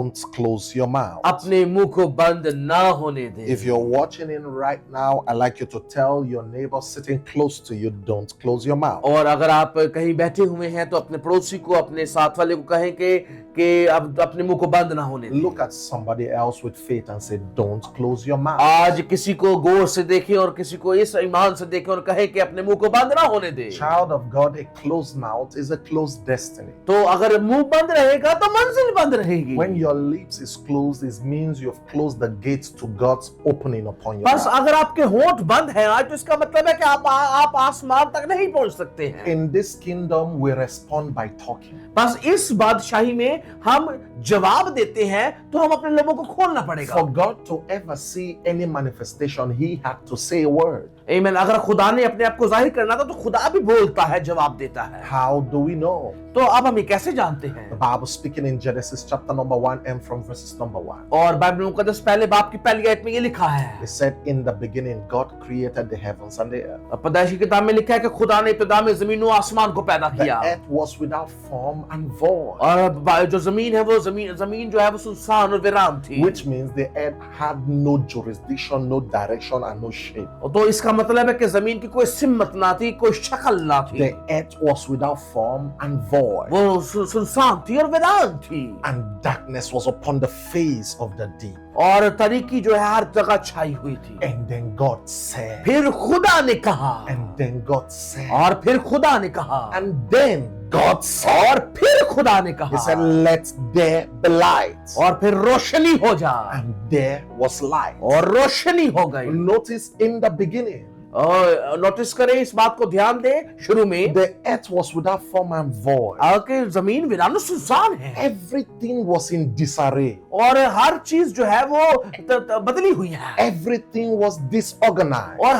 don't close your mouth. अपने मुंह को बंद ना होने दे। If you're watching in right now, I'd like you to tell your neighbor sitting close to you, don't close your mouth. और अगर आप कहीं बैठे हुए हैं तो अपने पड़ोसी को, अपने साथ वाले को कहें कि अब अपने मुंह को बंद ना होने दे। Look at somebody else with faith and say, don't close your mouth. आज किसी को गौर से देखें और किसी को इस ईमान से देखें और कहें कि अपने मुंह को बंद ना होने दे। Child of God, a closed mouth is a closed destiny. तो अगर मुंह बंद रहेगा तो मंजिल बंद रहेगी। When your lips is closed, it means you've closed the gates to God's opening upon your बस life. अगर आपके होंठ बंद हैं आज, तो इसका मतलब है कि आप आसमान तक नहीं पहुंच सकते हैं। In this kingdom, we respond by talking. बस इस बादशाही में हम जवाब देते हैं तो हम अपने लोगों को खोलना पड़ेगा। For God to ever see any manifestation, He had to say a word. आमीन। अगर खुदा ने अपने आप को जाहिर करना था तो खुदा भी बोलता है, जवाब देता है। How do we know? तो अब हम ये कैसे जानते हैं? The Bible speaking in Genesis chapter number 1 and from verses number 1. और बाइबल मुकद्दस पहले बाप की पहली आयत में ये लिखा है, It said, in the beginning, God created the heavens and the earth. पैदाइश की किताब में लिखा है कि खुदा ने इब्तिदा में जमीन और आसमान को पैदा The किया। earth was without form and void, और जो जमीन है वो जमीन जो है वो सुनसान और वीरान थी। which means the earth had no jurisdiction, no direction, and no shape. तो इसका मतलब है कि जमीन की कोई सिमत ना थी, कोई शक्ल ना थी। The earth was without form and void, वो सुनसान थी और वीरान थी। and darkness was upon the face of the deep. और तारीकी जो है हर जगह छाई हुई थी। And then God said, फिर खुदा ने कहा, and then God said, और फिर खुदा ने कहा, and then God said, और फिर खुदा ने He कहा, said, let there be light. और फिर रोशनी हो जा, And there was light. और रोशनी हो गई। Notice in the beginning, और नोटिस करें, इस बात को ध्यान दें, शुरू में the earth was without form and void. आके जमीन वीरान और सुनसान है Everything was in disarray. और हर चीज जो है वो बदली हुई है Everything was disorganized. और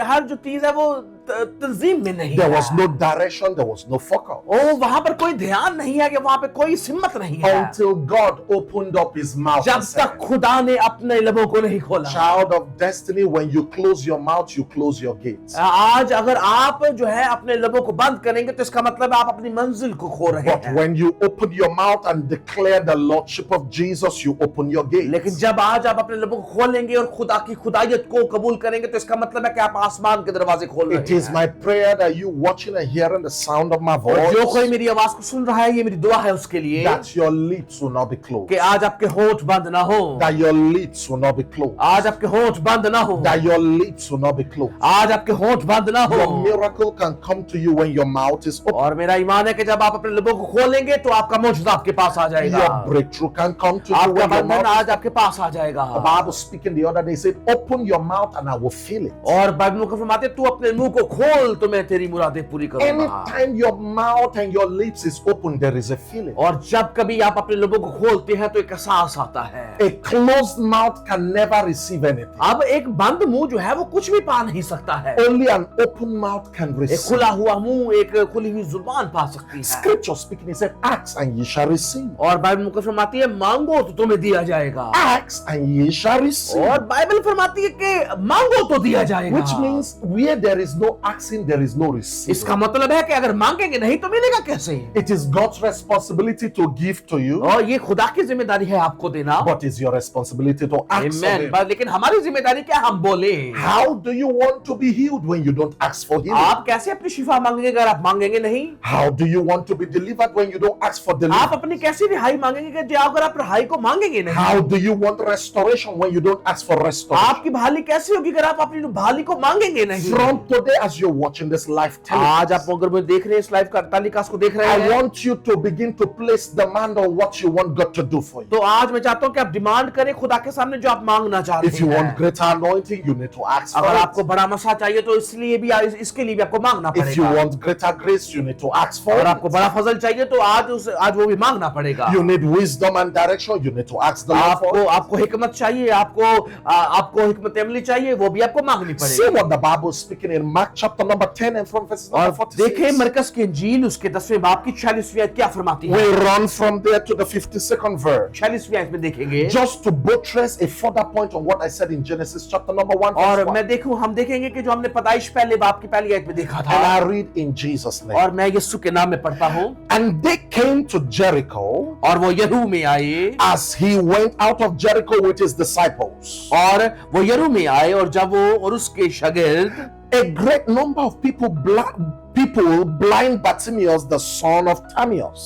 हर जो चीज है वो तंजीम में नहीं There है। was no direction, there was no focus. ओ वहां पर कोई ध्यान नहीं है, कि वहां पे कोई सिम्मत नहीं है, Until God opened up His mouth जब and तक said, खुदा ने अपने लबों को नहीं खोला। child of destiny, when you close your mouth, you close your gates. आज अगर आप जो है अपने लबों को बंद करेंगे तो इसका मतलब आप अपनी मंजिल को खो रहे But हैं। when you open your mouth and declare the lordship of Jesus, you open your लेकिन gates. जब आज आप अपने लबों को खोलेंगे और खुदा की खुदाइयत को कबूल करेंगे तो इसका मतलब है कि आप आसमान के दरवाजे खोल It रहे is हैं। my prayer that you watching and hearing the sound of my और जो कोई voice, मेरी आवाज को सुन रहा है, ये मेरी दुआ है उसके लिए that your lips will not be closed. कि आज आपके होंठ बंद ना हो, That your lips will not be closed. आज आपके होंठ बंद ना हो, That your lips will not be closed. आज आपके होंठ बंद ना हो। Your miracle can come to you when your mouth is open. और मेरा ईमान है कि जब आप अपने लबों को खोलेंगे तो आपका मौजूदा आपके पास आ जाएगा, Your breakthrough can come to you आपका when your बंधन mouth. आज आपके पास आ जाएगा। The Bible speaking the other day said, "Open your mouth and I will fill it." और बाइबल को फरमाते तू अपने मुंह को खोल तो मैं तेरी मुरादें पूरी करूंगा। Anytime your mouth and your lips is open, there is a feeling. और जब कभी आप अपने लबों को खोलते हैं तो एक एहसास आता है। A closed mouth can never receive anything. अब एक बंद मुंह जो है वो कुछ भी पा नहीं सकता है, Only an open mouth can एक receive. खुला हुआ मुंह एक खुली हुई जुबान पा सकती है। Scripture speaking, it said, "Ask and ye shall receive." और बाइबल मुकद्दस फरमाती है मांगो तो तुम्हें दिया जाएगा, Ask and ye shall receive. और बाइबल फरमाती है कि मांगो तो दिया जाएगा। Which means where there is no asking, there is no receiving. इसका मतलब है कि अगर मांगेंगे नहीं तो मिलेगा कैसे? It is God's responsibility to give to you, और ये खुदा की जिम्मेदारी है आपको देना। but it's your responsibility to ask for Amen। it. लेकिन हमारी जिम्मेदारी क्या, हम बोले। How do you want to be healed when you don't ask for healing? आप कैसे अपनी शिफा मांगेंगे अगर आप मांगेंगे नहीं? How do you want to be delivered when you don't ask for आप deliverance? अपनी कैसी रिहाई मांगेंगे कि अगर आप रिहाई को मांगेंगे नहीं? How do you want restoration when you don't ask for restoration? आपकी बहाली कैसी होगी अगर आप अपनी बहाली को मांगेंगे नहीं? From today, as you're watching this live आज आप telecast, अगर मुझे देख रहे हैं, इस लाइव का टेलीकास्ट को देख रहे I हैं, want you to begin to place demand on what you want God to do for you. तो आज मैं चाहता हूं कि आप डिमांड करें खुदा के सामने जो आप मांगना चाहते If you want हैं। greater anointing, you need to ask for अगर it. आपको बड़ा मसा चाहिए तो इसलिए भी इसके लिए भी आपको मांगना If you पड़ेगा। want greater grace, you need to ask for अगर आपको it. बड़ा फजल चाहिए तो आज वो भी मांगना पड़ेगा। You need wisdom and direction, you need to ask the Lord for it. आपको हिकमत चाहिए, आपको हिकमत अमली चाहिए, वो भी आपको मांगनी See पड़ेगी। what the Bible is speaking in Mark chapter number 10 and from verse number और 46. देखें मरकज की इंजील उसके 10वें बाब की 46वीं आयत क्या फरमाती है। We run from there to the 52nd verse. 46वीं आयत में देखेंगे, लिए। Just to buttress a further point on what I said in Genesis chapter number 1 verse और 1. हम देखेंगे कि जो हमने पैदाइश पहले बाप की पहली आयत में देखा And था, I read in Jesus' name. और मैं यीशु के नाम में पढ़ता हूँ। And they came to Jericho और वो यरीहो में आए, as he went out of Jericho with his disciples. और वो यरीहो में आए, और जब वो और उसके शागिर्द, A great number of people blind Bartimaeus, the son of Timaeus,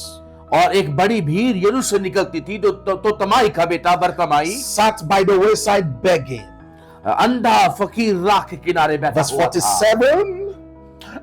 और एक बड़ी भीड़ यरीहो से निकलती थी, तो तमाई का बेटा बरतमाई sat by the wayside begging. अंधा फकीर राह के किनारे बैठा Verse हुआ था। 47.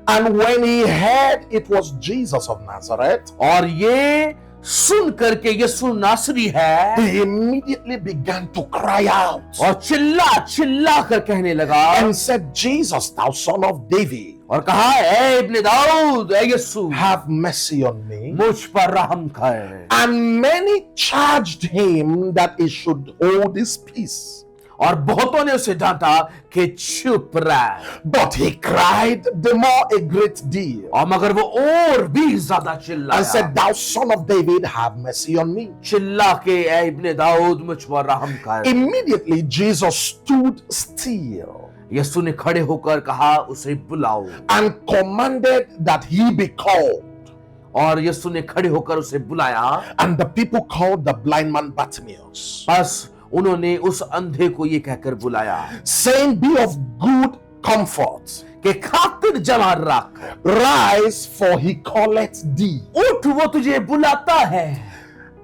And when he heard it was Jesus of Nazareth, और ये सुन करके यीशु नासरी है, he immediately began to cry out और चिल्ला कर कहने लगा, and said, Jesus, thou son of David, और कहा, ए इब्ने दाऊद, ए यीशु, have mercy on me. मुझ पर रहम कर। And many charged him that he should hold his peace. और बहुतों ने उसे डांटा कि चुप रह, But he cried the more a great deal और मगर वो और भी ज्यादा and चिल्लाया, said, Thou son of David, have mercy on me. चिल्ला के, ए इब्ने दाऊद, मुझ पर रहम कर। Immediately Jesus stood still यीशु ने खड़े होकर कहा, उसे बुलाओ, and commanded that he be called. और यीशु ने खड़े होकर उसे बुलाया। And the people called the blind man Bartimaeus, बस उन्होंने उस अंधे को ये कहकर बुलाया, saying, Be of good comfort, कि खातिर जमा रख, rise, for he calleth thee. उठ, वो तुझे बुलाता है।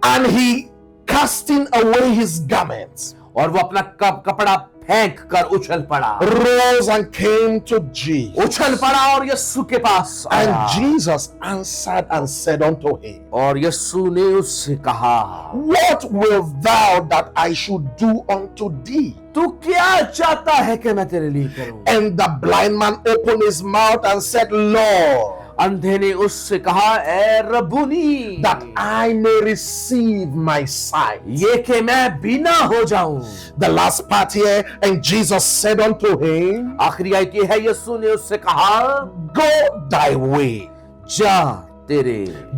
And he, casting away his garments, और वो अपना कपड़ा फेंक कर उछल पड़ा, rose and came to Jesus. उछल पड़ा और यीशु के पास आया। And Jesus answered and said unto him, और यीशु ने उससे कहा, What wilt thou that I should do unto thee? तू क्या चाहता है कि मैं तेरे लिए करूं? And the blind man opened his mouth and said, Lord, अंधे ने उससे कहा, ए रब्बुनी, that I may receive my sight. ये कि मैं बीना हो जाऊं। The last part here, and Jesus said unto him, आखिरी आयत ये है, यीशु ने उससे कहा, Go thy way, जा,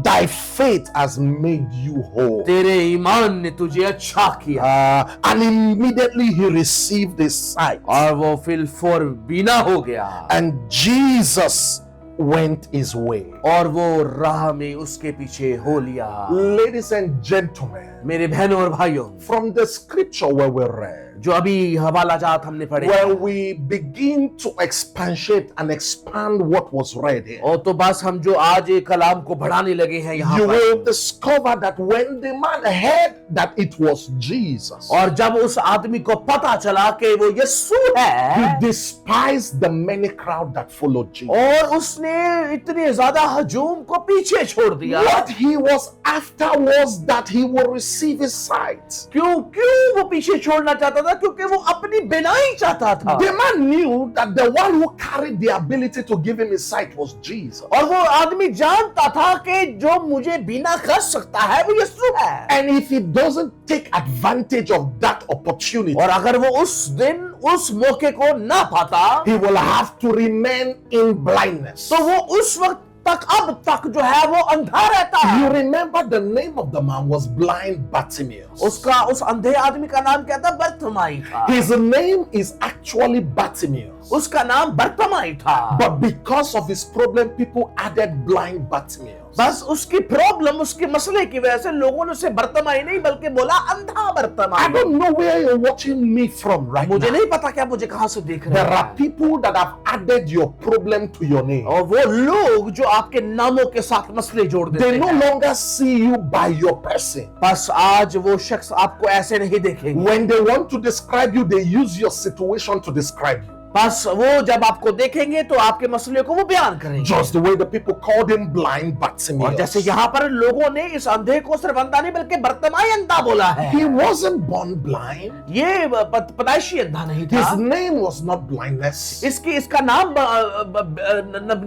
thy faith has made you whole. तेरे ईमान ने तुझे अच्छा किया। And immediately he received his sight. और वो फिलफौर बीना हो गया, And Jesus went his way. और वो राह में उसके पीछे हो लिया। Ladies and gentlemen, मेरे बहनों और भाइयों, from the scripture where we read, जो अभी हवाला जात हमने पढ़े, when we begin to expatiate and expand what was read here, और तो बस हम जो आज एक कलाम को बढ़ाने लगे हैं यहाँ you पर, will discover that when the man heard that it was Jesus, और जब उस आदमी को पता चला कि वो यीशु he है, despised the many crowd that followed Jesus. और उसने इतने ज्यादा हजूम को पीछे छोड़ दिया। What he was after was that he will receive his sight. क्यों वो पीछे छोड़ना चाहता था? क्योंकि वो अपनी बिनाई चाहता था। The man knew that the one who carried the ability to give him his sight was Jesus. और वो आदमी जानता था कि जो मुझे बिना कर सकता है वो यीशु है। And if he doesn't take advantage of that opportunity, और अगर वो उस दिन उस मौके को ना पाता, he will have to remain in blindness. तो वो उस वक्त तक, अब तक जो है वो अंधा रहता You है। remember the name of the man was blind Bartimaeus. उसका उस अंधे आदमी का नाम क्या था? बरतमाई था। His name is actually Bartimaeus. उसका नाम बरतमाई था। But because of his problem, people added blind Bartimaeus. बस उसकी प्रॉब्लम, उसके मसले की वजह से लोगों ने उसे बरतमाई नहीं बल्कि बोला अंधा I बरतमाई। don't know where you're watching me from right मुझे now. नहीं पता क्या मुझे कहां से देख रहे There are हैं। people that have added your problem to your name. और वो लोग जो आपके नामों के साथ मसले जोड़ देते They no हैं, longer see you by your person. बस आज वो शख्स आपको ऐसे नहीं देखेंगे। When they want to describe you, they use your situation to describe you. बस वो जब आपको देखेंगे तो आपके मसले को वो बयान करेंगे। Just the way the people called him blind और Bartimaeus. जैसे यहाँ पर लोगों ने इस अंधे को सिर्फ अंधा नहीं बल्कि बरतमाई अंधा बोला है। He wasn't born blind. ये पैदाइशी अंधा नहीं था। His name was not blindness. इसका नाम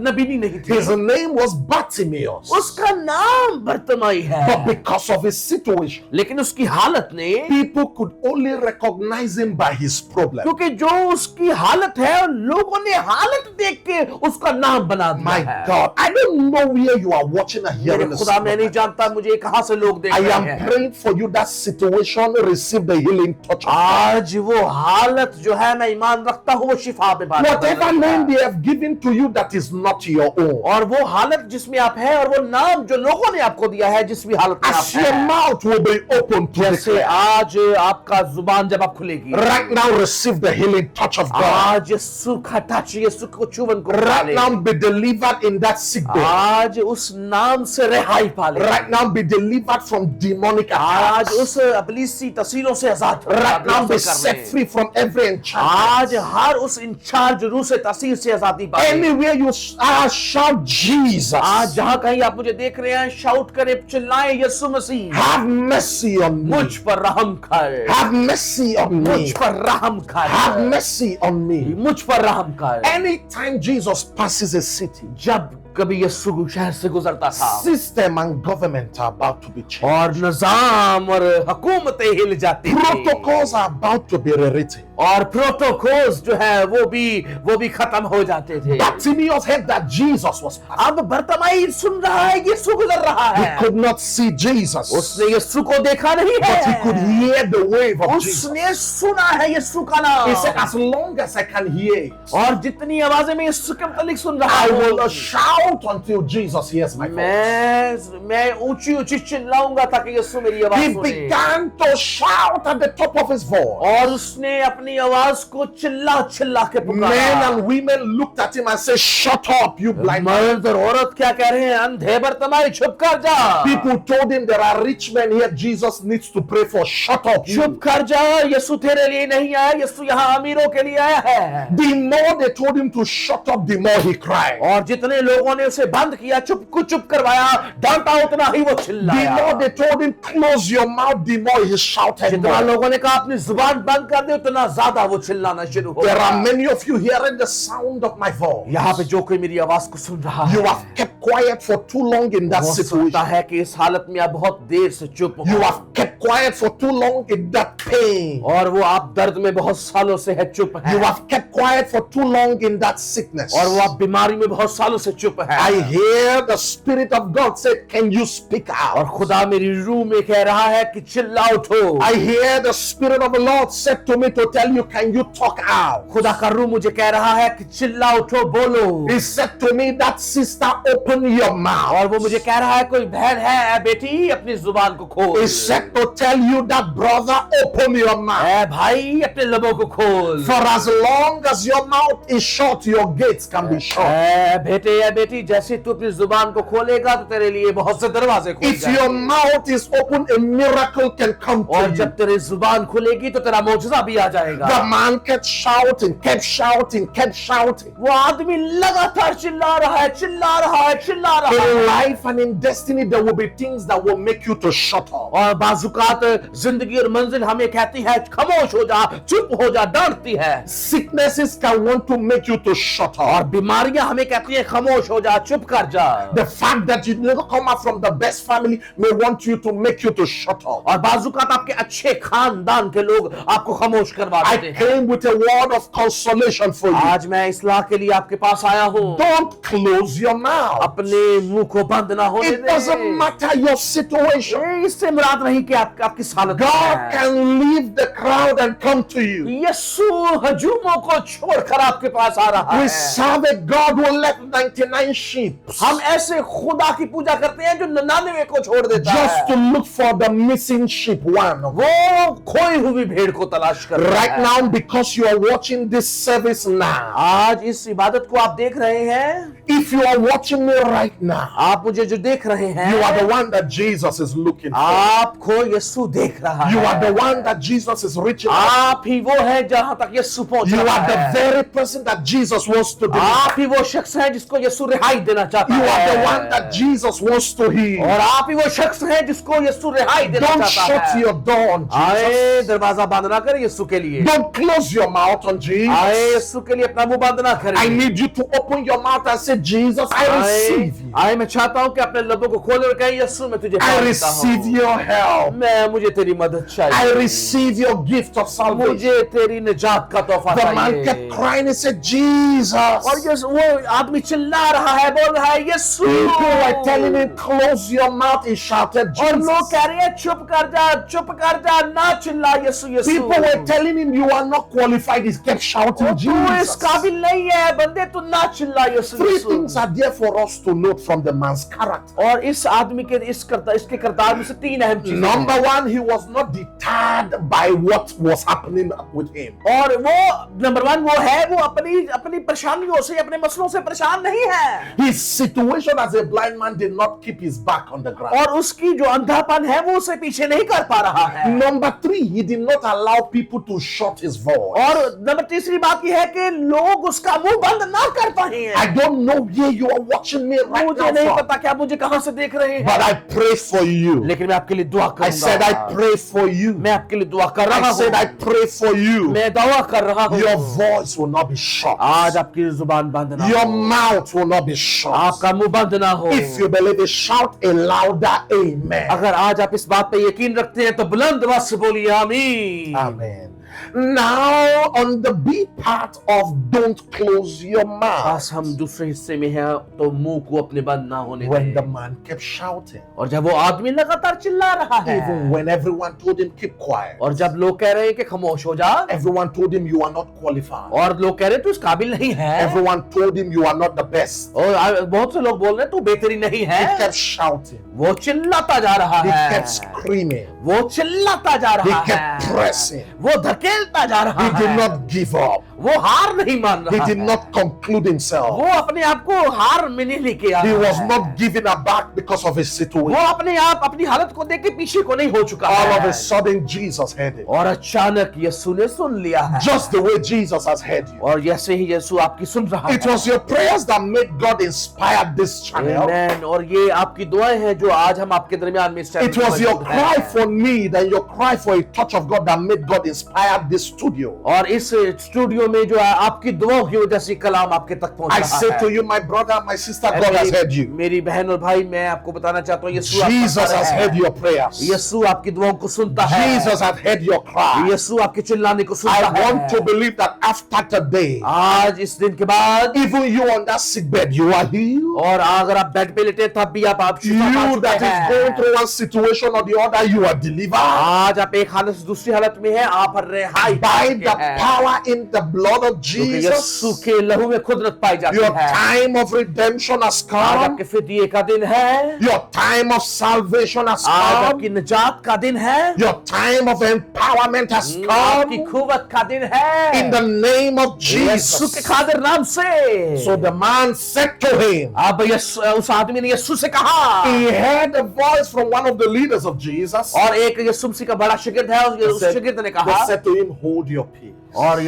नबीनी नहीं थी। His name was Bartimaeus. उसका नाम बरतमाई है। But because of his situation, लेकिन उसकी हालत ने, people could only recognize him by his problem. क्योंकि जो उसकी हालत हालत है और लोगों ने हालत देख के उसका नाम बना दिया My है। God, I don't know where you are watching and मेरे hearing this. खुदा, मैं नहीं जानता मुझे कहां से लोग देख I रहे am हैं। praying for you that situation receive the healing touch of God. आज वो हालत जो है, मैं ईमान रखता हूँ, वो शिफा में बात Whatever name they have given to you that is not your own. और वो हालत जिसमें आप हैं और वो नाम जो लोगों ने आपको दिया है जिस भी हालत में आप As your हैं, mouth will be open to जैसे declare. आज आपका जुबान जब आप खुलेगी, Right now receive the healing touch of God. आज यीशु का टच, यीशु को चुम्बन को Right पाले। now be delivered in that sick bed. आज उस नाम से रिहाई पाले। Right now be delivered from demonic आज attacks. उस अबलीसी तस्वीरों से आजाद हो। Right now be कर set ले। free from every enchantment. आज हर उस इंचार्ज रूह से तस्वीर से आजादी पाले। Anywhere you are, shout Jesus. आज जहां कहीं आप मुझे देख रहे हैं, शाउट करें, चिल्लाएं, यीशु मसीह Have mercy on me. मुझ पर रहम कर, Have mercy on मुझ me. पर रहम Have कर, mercy on me. मुझ पर रहम कर। Anytime Jesus passes a city, जब कभी यीशु शहर से गुजरता था system and government are about to be changed. और निजाम और हुकूमतें हिल जाती थी Protocols are about to be rewritten. और प्रोटोकॉल्स जो है वो भी खत्म हो जाते थे। Bartimaeus heard that Jesus was passing. अब बर्तमाई सुन रहा है, यीशु गुजर रहा He है। could not see Jesus, उसने यीशु को देखा नहीं but he could है, hear the wave of Jesus. उसने सुना है यीशु का नाम। He said, as long as I can hear it, और जितनी आवाजें मैं यीशु के मुतालिक सुन रहा I हूँ, will shout until Jesus hears my voice. मैं ऊंची ऊंची चिल्लाऊंगा ताकि यीशु मेरी आवाज He सुने। began to shout at the top of his voice. और उसने अपनी आवाज को चिल्ला चिल्ला के Men पुकारा। and women looked at him and said, shut up, you blind man. मर्द और औरत क्या कह रहे हैं? अंधे बर्तमाई, चुप कर जा। People told him there are rich men here Jesus needs to pray for. Shut up. चुप You. कर जा, यीशु तेरे लिए नहीं आया, यीशु यहाँ अमीरों के लिए आया है। The more they told him to shut up, the more he cried. और जितने लोगों ने उसे बंद किया, चुप करवाया, डांटा, उतना ही वो The चिल्लाया। more they told him close your mouth, the more he shouted जितना more. लोगों ने कहा अपनी जुबान बंद कर दे, उतना ज्यादा वो चिल्लाना शुरू हो There गया। are many of you hearing the sound of my voice. यहाँ पे जो कोई मेरी आवाज को सुन रहा You है, have kept quiet for too long in that हो सकता situation. है कि इस हालत में आप बहुत देर से चुप You हो have kept quiet for too long in that pain. और वो आप दर्द में बहुत सालों से है चुप है You have kept quiet for too long in that sickness. और वो आप बीमारी में बहुत सालों से चुप है। I hear the Spirit of God say, can you speak और out? खुदा मेरी रूह में कह रहा है कि चिल्ला उठो। I hear the Spirit of the Lord said to me to tell you, can you talk out? खुदा का रूह मुझे कह रहा है कि चिल्ला उठो, बोलो। He said to me, that sister, open your mouth. और वो मुझे कह रहा है कोई बहन है बेटी, अपनी जुबान को खोल। He said to tell you that brother, open your mouth. ऐ भाई, अपने लबों को खोल। For as long as your mouth is shut, your gates can be shut. ऐ बेटे या बेटी, जैसे तू अपनी जुबान को खोलेगा तो तेरे लिए बहुत से दरवाजे खुल If your जाएंगे। mouth is open, a miracle can come और to you. जब तेरी जुबान खुलेगी तो तेरा मौजूदा भी आ जाएगा। The man kept shouting, kept shouting, kept shouting. वो आदमी लगातार चिल्ला रहा है, चिल्ला रहा है, चिल्ला रहा In है। life and in destiny, there will be things that will make you to shut up. और बाजुकात जिंदगी और मंजिल हमें कहती है खामोश हो जा, चुप हो जा, डांटती है। Sicknesses can want to make you to shut और up. बीमारियां हमें कहती हैं खामोश हो जा, चुप कर जा। The fact that you never come out from the best family may want you to make you to shut up. और बाजुकात आपके अच्छे खानदान के लोग आपको खामोश करवा I देते हैं। came with a word of consolation for you. आज मैं इस्लाह के लिए आपके पास आया हूँ। Don't close your mouth. अपने मुंह को बंद ना होने It doesn't matter your situation. इससे मुराद नहीं कि आपकी हालत God है। can leave the crowd and come to you. यीशु हजूमों को छोड़कर आपके पास आ रहा We है। serve a God who left 99 sheep हम ऐसे खुदा की पूजा करते हैं जो 99 को छोड़ देता just है। to look for the missing sheep, one. वो खोई हुई भेड़ को तलाश कर रहा Right है। now, because you are watching this service now, आज इस इबादत को आप देख रहे हैं, if you are watching me right now, आप मुझे जो देख रहे हैं, you are the one that Jesus is looking for. आपको यीशु देख रहा You है। are the one that Jesus is reaching out. आप ही वो है जहां तक यीशु पहुंच You रहा are the है। very person that Jesus wants to deliver. आप ही वो शख्स है जिसको यीशु रिहाई देना चाहता You है। are the one that Jesus wants to heal. और आप ही वो शख्स है जिसको यीशु रिहाई देना Don't चाहता shut है। your door on आए, Jesus. दरवाजा बंद ना करें यीशु के लिए। Don't close your mouth on आए, Jesus. यीशु के लिए अपना मुंह बंद ना करें। I need you to open your mouth and say, Jesus, I receive you. आए, मैं चाहता हूं कि अपने लबों को खोले और कहें यीशु मैं तुझे I पालता receive हूं। your help. मुझे तेरी मदद I चाहिए, receive your gift of salvation. मुझे तेरी निजात का तोहफा The man चाहिए। kept crying and said, Jesus. और वो आदमी चिल्ला रहा है, बोल रहा है यीशु। People were telling him, close your mouth. He shouted, और लोग Jesus. कह रहे हैं चुप कर जा, ना चिल्ला यीशु यीशु। People were telling him, you are not qualified. He kept shouting, तू इस Jesus. काबिल नहीं है बंदे, तू ना चिल्ला यीशु Three Yeshu. things are there for us to note from the man's character. और इस आदमी के इसके किरदार में से तीन अहम चीजें हैं। Number one, he was not deterred by what was happening with him. और वो नंबर वन वो है, वो अपनी परेशानियों से, अपने मसलों से परेशान नहीं है। His situation as a blind man did not keep his back on the ground. और उसकी जो अंधापन है वो उसे पीछे नहीं कर पा रहा है। Number three, he did not allow people to shut his voice. और नंबर तीसरी बात यह है कि लोग उसका मुंह बंद ना कर पाए। I don't know where you are watching me right मुझे now नहीं from, पता कि आप मुझे कहां से देख रहे हैं, but I pray for you. लेकिन मैं आपके लिए दुआ I said I करूंगा। pray for you. मैं आपके लिए दुआ कर रहा I said I हूं, pray for you. मैं दुआ कर रहा हूं। Your voice will not be shut. आज आपकी जुबान बंद ना Your हो, mouth will not be shut. आपका मुंह बंद ना हो। If you believe it, shout a louder amen. अगर आज आप इस बात पे यकीन रखते हैं तो बुलंद आवाज से बोलिए आमीन। Amen. Now, on the B part of don't close your mouth. बस हम दूसरे हिस्से में हैं तो मुंह को अपने बंद ना होने When the दें। man kept shouting, और जब वो आदमी लगातार चिल्ला रहा है, even when everyone told him keep quiet, और जब लोग कह रहे हैं कि खामोश हो जा, everyone told him you are not qualified, और लोग कह रहे हैं तू इस काबिल नहीं है, everyone told him you are not the best, और बहुत से लोग बोल रहे हैं तू बेहतरीन नहीं he है, kept shouting, वो चिल्लाता जा रहा he है, kept screaming, वो चिल्लाता जा he रहा kept है, pressing, वो धकेलता जा रहा he did है, not give up, वो हार नहीं मान he रहा did है, not conclude himself, वो अपने आप को हार में नहीं लेके आ he रहा was है, not giving aback because of his वो situation. अपने आप अपनी हालत को देख के पीछे को नहीं हो चुका All of है, a sudden, Jesus heard it. और अचानक यीशु ने सुन लिया है, Just the way Jesus has heard you. और जैसे ही यीशु आपकी सुन रहा It है, was your prayers that made God inspire this channel. आमीन। और ये आपकी दुआएं हैं जो आज हम आपके दरमियान में इस चैनल It में was your मौजूद हैं। cry for need and your cry for a touch of God that made God inspire this studio. और इस स्टूडियो में जो है आपकी दुआओं की वजह से कलाम आपके तक पहुंच I रहा say है। to you, my brother, my sister, God has heard you. मेरी बहन और भाई, मैं आपको बताना चाहता हूँ यीशु आपका Jesus सर has है। heard your prayers. यीशु आपकी दुआओं को सुनता है। Jesus has heard your cry. यीशु आपके चिल्लाने को सुनता I है। want to believe that after today, आज इस दिन के बाद, even you on that sick bed, you are healed. और अगर आप बेड पे लेटे तब भी आप शिफा पा You चुके that is हैं। going through one situation or the other, you are delivered. आज आप एक हालत से दूसरी हालत में हैं, आप रिहाई पा By चुके the हैं। power in the blood of क्योंकि यीशु Jesus, के लहू में खुदरत पाई जाती your है। time of redemption has आज come. आपके फिदिये का दिन है, Your time of salvation has आज come. आपकी निजात का दिन है, Your time of empowerment has आपकी come. कुव्वत का दिन है, In the name of यीशु के Jesus. खातिर नाम से। So the man said to him, अब उस आदमी ने यीशु से कहा, he heard a voice from one of the leaders of Jesus. और एक यीशु मसीह का बड़ा शागिर्द है, उस शागिर्द ने They कहा, said to him, hold your peace. और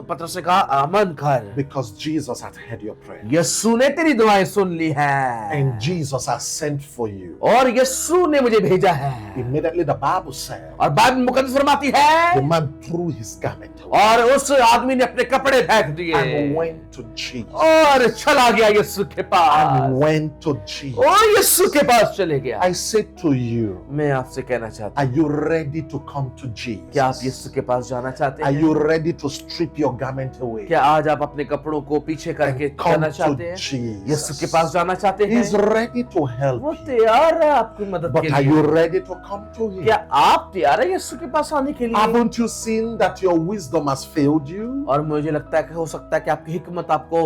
पतरस ने कहा अमन कर, Because Jesus had heard your prayer. यीशु ने तेरी दुआएं सुन ली हैं, And Jesus has sent for you. और यीशु ने मुझे भेजा है। Immediately the Bible said, और बाइबल मुकद्दस फरमाती है, the man threw his garment और उस आदमी ने अपने कपड़े फेंक दिए and went to Jesus. और चला गया यीशु के पास, And went to Jesus. और यीशु के पास चले गया। I say to you, मैं आपसे कहना चाहता are you ready to come to हूँ, क्या आप Jesus? यीशु के पास जाना चाहते Are हैं? you ready to strip your garment away? क्या आज आप अपने कपड़ों को पीछे करके And come जाना to चाहते हैं? यीशु के Jesus. पास जाना चाहते He's हैं? ready to help वो you. तैयार है आपकी मदद But के are you लिए। ready to come to Him? क्या आप तैयार है यीशु के पास आने के लिए? Haven't you seen that your wisdom has failed you? और मुझे लगता है कि हो सकता है कि आपकी हिकमत आपको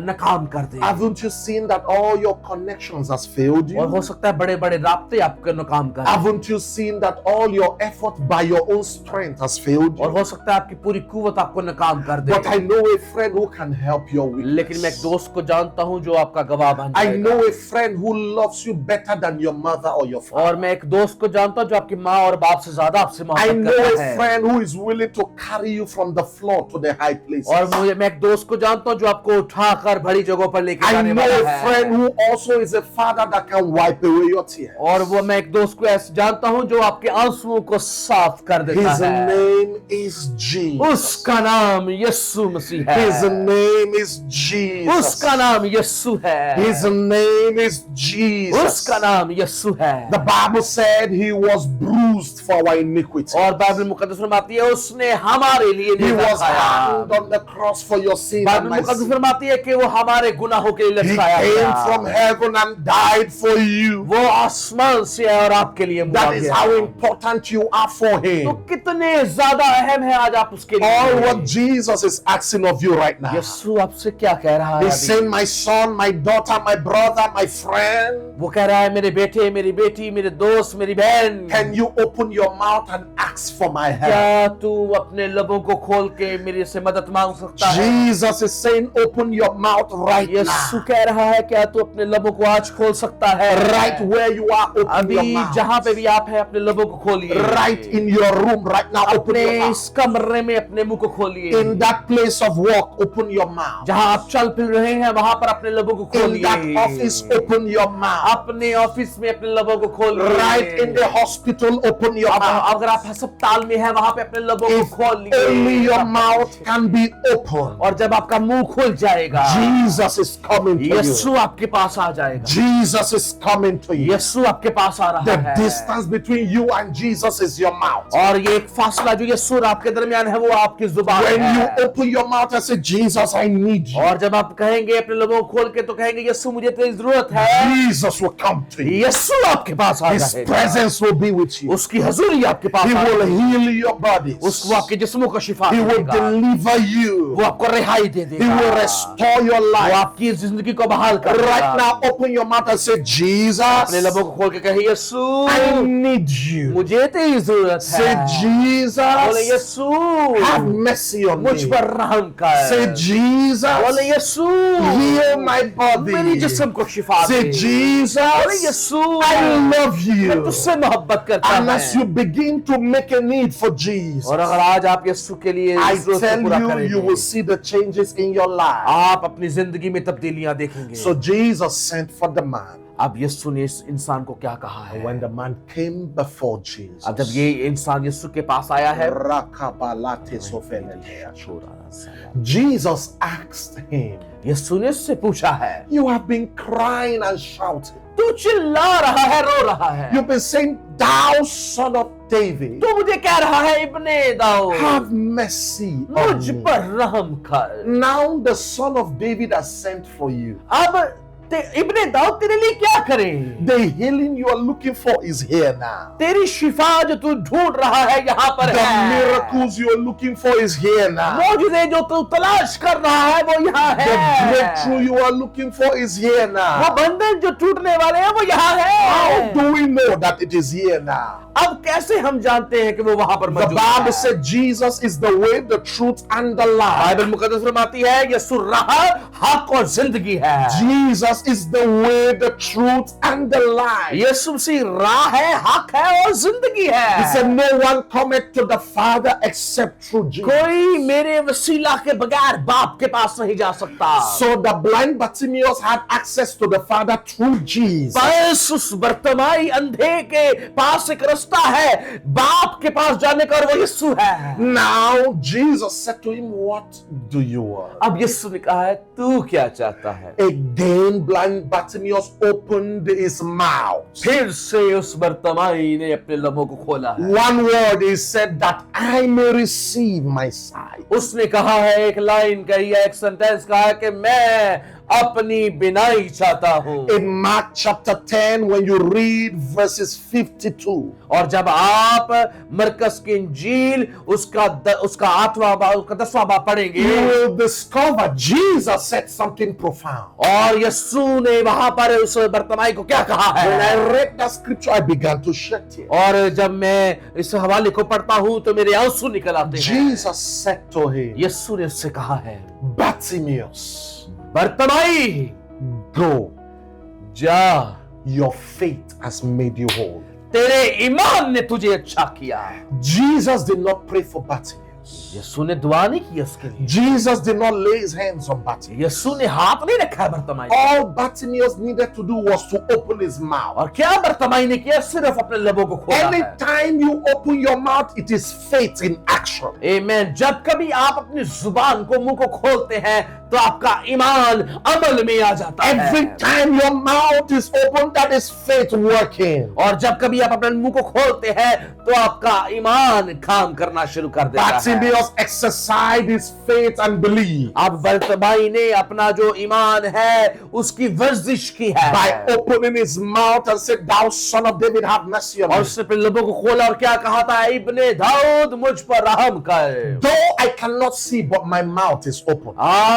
नाकाम कर दे, Haven't you seen that all your connections has failed और हो you? सकता है बड़े बड़े राब्ते आपको नाकाम कर दें, Haven't you seen that all your effort by your own strength has failed और you? हो सकता है आपकी पूरी कुव्वत आपको नाकाम कर दे। But I know a friend who can help your लेकिन मैं एक weakness. दोस्त को जानता हूँ जो आपका गवाह बन I जाएगा। know a friend who loves you better than your mother or your और father. मैं एक दोस्त को जानता हूँ जो आपकी माँ और बाप से ज्यादा आपसे I मोहब्बत know करता a है। friend who is willing to carry you from the floor to the high places. और मैं एक दोस्त को जानता हूँ जो आपको उठाकर बड़ी जगहों पर लेके I जाने know वाला a friend है। who also is a father that can wipe away your tears. और वो मैं एक दोस्त को ऐसे जानता हूँ जो आपके आंसुओं को साफ कर देता His है। name is Jesus. उसका नाम यीशु मसीह है। His name is Jesus. उसका नाम यीशु है। His name is Jesus. उसका नाम यीशु है। The Bible said he was bruised for our iniquity. और बाइबल मुकद्दस फरमाती है उसने हमारे लिए He नेज़ा was खाया। hanged on the cross for your sin and Bible my मुकद्दस sin. फरमाती है कि वो हमारे गुनाहों के लिए He लटकाया came from गया। heaven and died for you. वो आसमान से है और आपके लिए मरा That is गया। how important you are for तो him. कितने ज्यादा अहम है आज आप उसके All लिए। what Jesus is asking of you right now. यीशु आपसे क्या कह रहा है He's अभी? saying, my son, my daughter, my brother, my friend, वो कह रहा है मेरे बेटे, मेरी बेटी, मेरे दोस्त, मेरी बहन, can you open your mouth and ask for my help? क्या तू अपने लबों को खोल के मेरे से मदद मांग सकता है? Jesus is saying, open your mouth right Yeshu now. कह रहा है क्या तू अपने लबों को आज खोल सकता है? Right where you are, open अभी your mouth. जहां पे भी आप हैं अपने लबों को खोलिए। Right in your room right now, open अपने your इस mouth. कमरे में अपने मुंह को खोलिए। In that place of work, open your mouth. जहां आप चल फिर रहे हैं वहां पर अपने लबों को In खोलिए। that office, open your mouth. अपने ऑफिस में अपने लबों को खोलिए। Right in the hospital, open your अब mouth. अगर आप अस्पताल में हैं वहां पे अपने लबों को If खोलिए। only your mouth can be open, और जब आपका मुंह खुल जाएगा Jesus is coming to you. यीशु आपके पास आ जाएगा। Jesus is coming to you. यीशु आपके पास आ रहा The है। distance between you and Jesus is your mouth. और ये एक फासला जो यीशु और आपके दरमियान है वो आपकी जुबान When है। you open your mouth and say, Jesus, I need you, और जब आप कहेंगे अपने लोगों को खोल के तो कहेंगे यीशु मुझे तेरी जरूरत है। Jesus will come to you. यीशु आपके पास आ His जाएगा। presence will be with you. उसकी हजूरी आपके पास He आ will जाएगी। heal your bodies. उसको आपके जिस्मों को शिफा He will देगा। deliver you. वो आपको रिहाई दे He देगा। will restore your वो life. आपकी जिंदगी को बहाल कर देगा। Right now, open your mouth and say, अपने Jesus, लबों को खोल के कहे I यीशु need you. मुझे तेरी जरूरत Say, है। बोले Jesus, Yeshu have mercy on मुझ me. पर रहम कर। Say, Jesus, बोले यीशु heal my मेरी body. जिस्म को शिफा Say, दे। बोले Jesus, यीशु I love मैं you. तुझसे मोहब्बत करता And as you हूँ। begin to make a need for Jesus, और अगर आज आप यीशु के लिए I जरूरत को tell पूरा you, करेंगे, you will see the changes in your life. आप अपनी जिंदगी में तब्दीलियां देखेंगे। So Jesus sent for the man. अब यीशु ने इस इंसान को क्या कहा है? When the man came before Jesus, अब जब ये इंसान यीशु के पास आया है, Rakabalate sofele. Jesus asked him, यीशु ने उससे पूछा है, you have been crying and shouting. तू चिल्ला रहा है, रो रहा है, You've been saying, thou son of David, तू मुझे कह रहा है इब्ने दाऊद, have mercy on मुझ me. पर रहम कर। Now the son of David has sent for you. अब इब्ने दाऊद तेरे लिए क्या करे? The healing you are looking for is here now. तेरी शिफा जो तू ढूंढ रहा है यहाँ पर The है। miracles you are looking for is here now. मौजूदे जो तू तलाश कर रहा है वो यहाँ The है। breakthrough you are looking for is here वो now. बंधन जो टूटने वाले हैं वो यहाँ How है। do we know that it is here now? अब कैसे हम जानते हैं कि वो वहां पर The मौजूद Bible है? said Jesus is the way, the truth, and the life. Bible मुकद्दस फरमाती है यीशु राह, हक और जिंदगी है। Jesus is the way, the truth, and the life. यीशु मसीह राह है, हक है और जिंदगी He है। said, no one cometh to the Father except through Jesus. कोई मेरे वसीला के बगैर बाप के पास नहीं जा सकता। So the blind Bartimaeus had access to the Father through Jesus. बस उस बर्तमाई अंधे के पास एक रास्ता है बाप के पास जाने का, और वो यीशु है। Now Jesus said to him, what do you want? अब यीशु ने कहा है तू क्या चाहता है? Again, blind Bartimaeus opened his mouth. फिर से उस बर्तमाई ने अपने लबों को खोला है। One word, he said, that I may receive my sight. उसने कहा है, एक लाइन कही है, एक सेंटेंस कहा है कि मैं अपनी बिनाई चाहता हूं। In Mark chapter 10, when you read verses 52, और जब आप मरकस की इंजील उसका 10वां बाब पढ़ेंगे, you will discover Jesus said something profound. और यीशु ने वहां पर उस बर्तमाई को क्या कहा When I है? read that scripture, I began to shed tears. और जब मैं इस हवाले को पढ़ता हूं तो मेरे आंसू निकल आते हैं। Jesus said to him, यीशु ने उससे कहा है, Bartimaeus, बर्तमाई go, जा, your faith has made you whole. तेरे ईमान ने तुझे अच्छा किया। Jesus did not pray for Bartimaeus. यीशु ने दुआ नहीं की उसके लिए, Jesus did not lay his hands on Bartimaeus. यीशु ने हाथ नहीं रखा है बरतमाई पे। All Bartimaeus needed to do was to open his mouth. और क्या बरतमाई ने किया? सिर्फ अपने लबों को खोला है। Anytime you open your mouth, it is faith in action. आमीन। जब कभी आप अपनी जुबान को, मुंह को खोलते हैं तो आपका ईमान अमल में आ जाता है। Every time your mouth is open, that is faith working. और जब कभी आप अपने मुंह को खोलते हैं तो आपका ईमान काम करना शुरू कर देता है। Bartimaeus exercised his faith and belief अब बरतमाई ने अपना जो ईमान है उसकी वर्जिश की है by opening his mouth and said, "Thou son of David, have mercy on और me." उसने अपने लबों को खोला और क्या कहा था? इब्ने दाऊद मुझ पर रहम कर। Though I cannot see, but my mouth is open.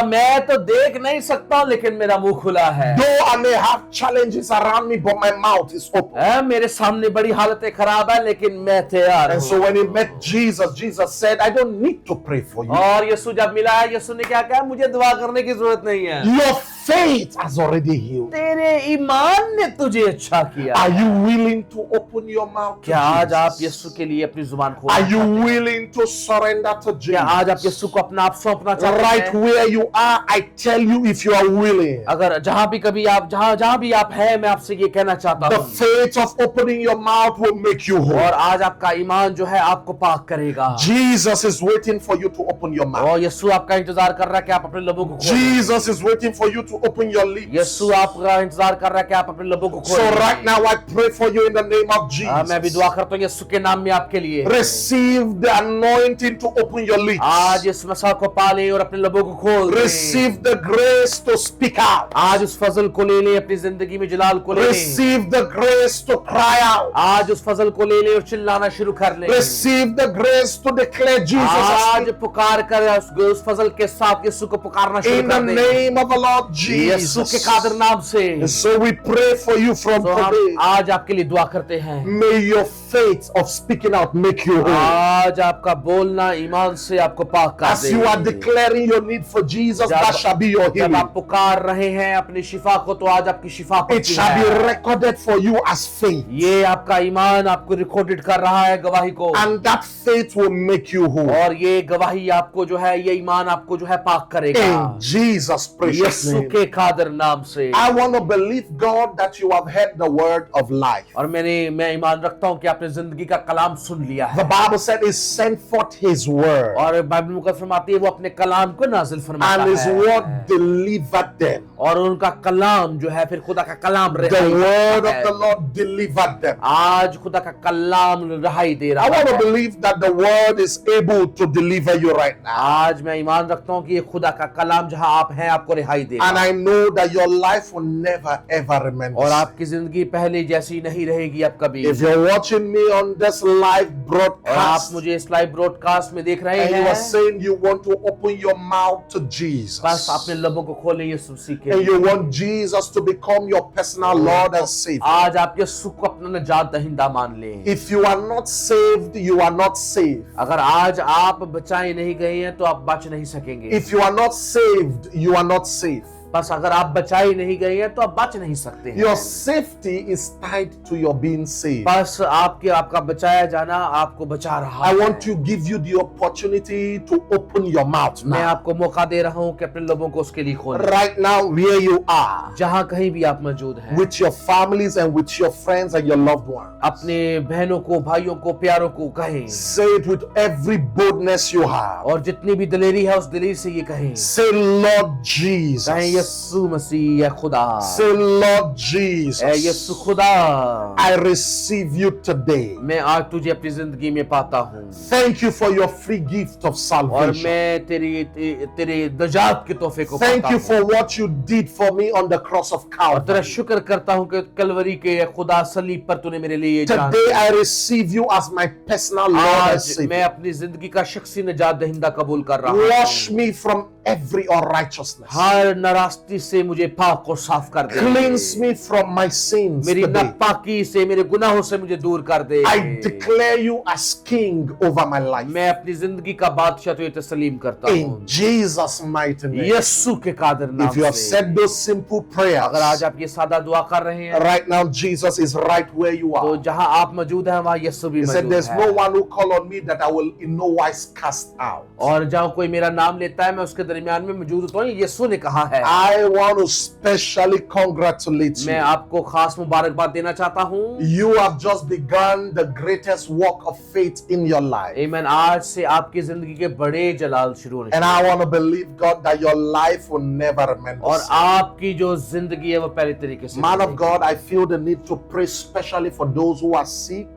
मैं तो देख नहीं सकता लेकिन मेरा मुंह खुला है। Though I may have challenges around me, but my mouth is open. मेरे सामने बड़ी हालतें खराब है लेकिन मैं तैयार And हूँ। so when he met Jesus, Jesus said, "I don't need to pray for you. और यीशु जब मिला है, यीशु ने क्या कहा? मुझे दुआ करने की जरूरत नहीं है, Your faith has already healed." तेरे ईमान ने तुझे अच्छा किया। Are you willing to open your mouth to क्या आज आप Jesus? यीशु के लिए अपनी जुबान खोल? Are you willing to surrender to क्या आज आप Jesus? यीशु को अपना आप सौंपना चाहते Right हैं? where you are, I tell you, if you are willing, अगर जहां भी कभी आप जहां भी आप हैं, मैं आपसे ये कहना चाहता the हूँ, faith of opening your mouth will make you और whole. आज आपका ईमान जो है आपको पाक करेगा। Jesus is waiting for you to open your mouth. और यीशु आपका इंतजार कर रहा है कि आप अपने लबों को खोलें। Jesus is waiting for you to open your lips. यीशु आपका इंतजार कर रहा है कि आप अपने लबों को So खोलें। right now I pray for you in the name of मैं भी Jesus. दुआ करता हूँ यीशु के नाम में आपके लिए। Receive the anointing to open your lips. आज इस मसा को पाले और अपने लबों को खोल दें। Receive the grace to speak out. आज उस फजल को ले ले, अपनी जिंदगी में जलाल को ले ले। Receive the grace to cry out. आज उस फजल को ले ले और चिल्लाना शुरू कर ले। Receive the grace to declare Jesus as आज King. पुकार कर उस फजल के साथ यीशु को पुकारना शुरू In the कर दे। name of the Lord यीशु के Jesus. कादर नाम से। And so we pray for you from तो हम today. आज आपके लिए दुआ करते हैं। May your faith of speaking out make you whole. आज आपका बोलना ईमान से आपको पाक कर As they. you are declaring your need for Jesus, that shall be your जब healing. आप पुकार रहे हैं अपनी शिफा को तो आज आपकी शिफा It पक्की shall be है। recorded for you as faith. ये आपका ईमान आपको रिकॉर्डेड कर रहा है गवाही को, And that faith will make you whole. और ये गवाही आपको जो है, ये ईमान आपको जो है पाक करेगा In Jesus' precious Yeshu name. के कादर नाम से। I want to believe, God, that you have heard the word of life. और मैं ईमान रखता हूँ कि आपने जिंदगी का कलाम सुन लिया The है, Bible said He sent forth His word, और बाइबल मुकद्दस फरमाती है वो अपने कलाम को नाजिल फरमाता and His है, word delivered them. और उनका कलाम जो है फिर खुदा का कलाम The रहाई word देता of the है। Lord delivered them. आज खुदा का कलाम रहाई दे I रहा want to है। believe that the word is able to deliver you right now. आज मैं ईमान रखता हूँ कि ये खुदा का कलाम जहाँ आप हैं आपको रिहाई दे And I know that your life will never ever remain और the same. आपकी जिंदगी पहले जैसी नहीं रहेगी अब कभी। If you're watching me on this live और आप broadcast मुझे इस लाइव ब्रॉडकास्ट में देख रहे and you are हैं, saying you want to open your mouth to बस Jesus, अपने लबों को खोलें यीशु मसीह के and लिए। you want Jesus to become your personal Lord and Savior, आज आप यीशु को अपना निजात दहिंदा मान लें। if you are not saved, you are not saved. अगर आज आप बचाए नहीं गए हैं तो आप बच नहीं सकेंगे। If you are not saved, you are not safe. बस अगर आप बचाए नहीं गए हैं तो आप बच नहीं सकते हैं। Your safety is tied to your being saved. बस आपका बचाया जाना आपको बचा रहा I है। want to give you the opportunity to open your mouth मैं now. आपको मौका दे रहा हूँ कि अपने लोगों को उसके लिए खोलें। Right now, where you are, जहाँ कहीं भी आप मौजूद हैं, with your families and with your friends and your loved ones. अपने बहनों को, भाइयों को, प्यारों को कहें, Say it with every boldness you have. और जितनी भी दिलेरी है उस दिलेरी से ये कहें, Say, Lord कहें Jesus. यीशु मसीह या खुदा, Say, Lord ऐ Jesus. यीशु खुदा, I receive you today. मैं आज तुझे अपनी जिंदगी में पाता हूँ, Thank you for your free gift of और salvation. मैं तेरे नजात के तोहफे को Thank पाता you हूँ, for what you did for me on the cross of और तेरा Calvary. शुक्र करता हूँ कि कलवरी के खुदा सलीब पर तूने मेरे लिए ये जान Today दिया। I receive you as my personal Lord and आज मैं Savior. अपनी जिंदगी का शख्सी निजात दहिंदा कबूल कर रहा हूँ। Wash me from every unrighteousness. हर नाराजगी से मुझे पाक और साफ कर दे। Cleanse me from my sins मेरी today. नापाकी से, मेरे गुनाहों से मुझे दूर कर दे। I declare you as king over my life. मैं अपनी जिंदगी का बादशाह तुझे तस्लीम करता हूँ In Jesus' mighty name. यीशु के कादिर नाम If you have से। said those simple अगर आज prayers, आप ये सादा दुआ कर रहे हैं, right now Jesus is right where you तो are. जहां आप मौजूद हैं वहां यीशु भी He said, मौजूद there's है। no one who call on me that I will in no wise cast out. और जहां कोई मेरा नाम लेता है मैं उसके दरमियान में मौजूद होता हूँ, यीशु ने कहा है। I want to specially congratulate मैं you. आपको खास मुबारकबाद देना चाहता हूँ। You have just begun the greatest work of faith in your life. आमीन। आज से आपकी जिंदगी के बड़े जलाल शुरू होने And I want to believe, God, that your life will never remain the और same. आपकी जो जिंदगी है वो पहले तरीके से Man of बनेगी। God, I feel the need to pray specially for those who are sick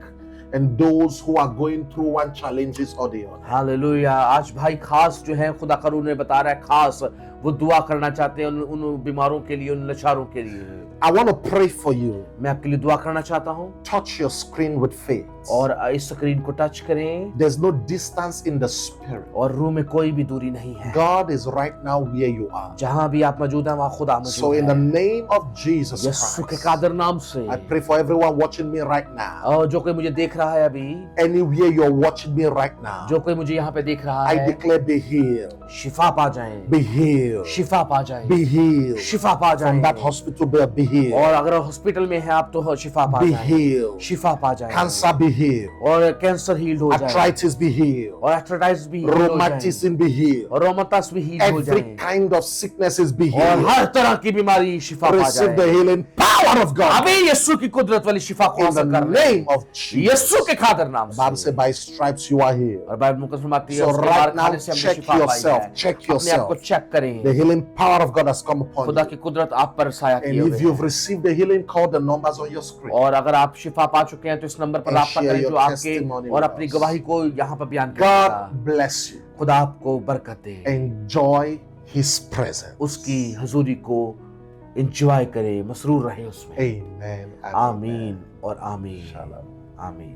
and those who are going through one challenges or the other. Hallelujah. आज भाई खास जो है खुदा करूँ ने बता रहा है, खास वो दुआ करना चाहते हैं उन बीमारों के लिए, उन लाचारों के लिए। I want to pray for you. मैं आपके लिए दुआ करना चाहता हूँ Touch your screen with faith. और इस स्क्रीन को टच करें There's no distance in the spirit. और रूह में कोई भी दूरी नहीं है। God is right now where you are. जहां भी आप मौजूद हैं वहां खुदा So मौजूद in the है। name of Jesus यीशु के Christ, कादिर नाम से I pray for everyone watching me right now. और जो कोई मुझे देख रहा है अभी, Anywhere you're watching me right now, जो कोई मुझे यहाँ पे देख रहा I है, declare be healed. शिफा पा जाएं, Be healed. शिफा पा जाएं, Be healed. शिफा पा From जाएं। that hospital bed, be healed. और अगर हॉस्पिटल में है आप तो शिफा पा Be जाएं, healed. शिफा पा जाएं। Cancer be healed. और कैंसर हील हो जाए, Arthritis be healed. और आर्थराइटिस भी हील हो जाए, Rheumatism be healed. और रोमतास भी हील हो Every जाए, kind of sicknesses be और healed. हर तरह की बीमारी शिफा पा Receive the जाए। healing power of God अभी यीशु की कुदरत वाली शिफा को in हासिल the कर रहे हैं। name of Jesus. यीशु के खातिर नाम Bible से। says by stripes you are healed. और बाइबल मुकद्दस फरमाती है So उसके right मार now, खाने से हमने check शिफा पाई yourself, है। check अपने आप को yourself. चेक करें, The healing power of God has come upon खुदा you. की कुदरत आप पर साया किए And हुए if है। you've received the healing, call the numbers on your screen. और अगर आप शिफा पा चुके हैं तो इस नंबर पर And राब्ता share करें your जो आपके testimony और with अपनी us. गवाही को यहाँ पर बयान करेगा। God bless you. खुदा आपको बरकत दे, Enjoy His presence. उसकी हजूरी को एंजॉय करे, मसरूर रहे उसमें। Amen. and आमीन amen. और आमीन। Shalom. आमीन।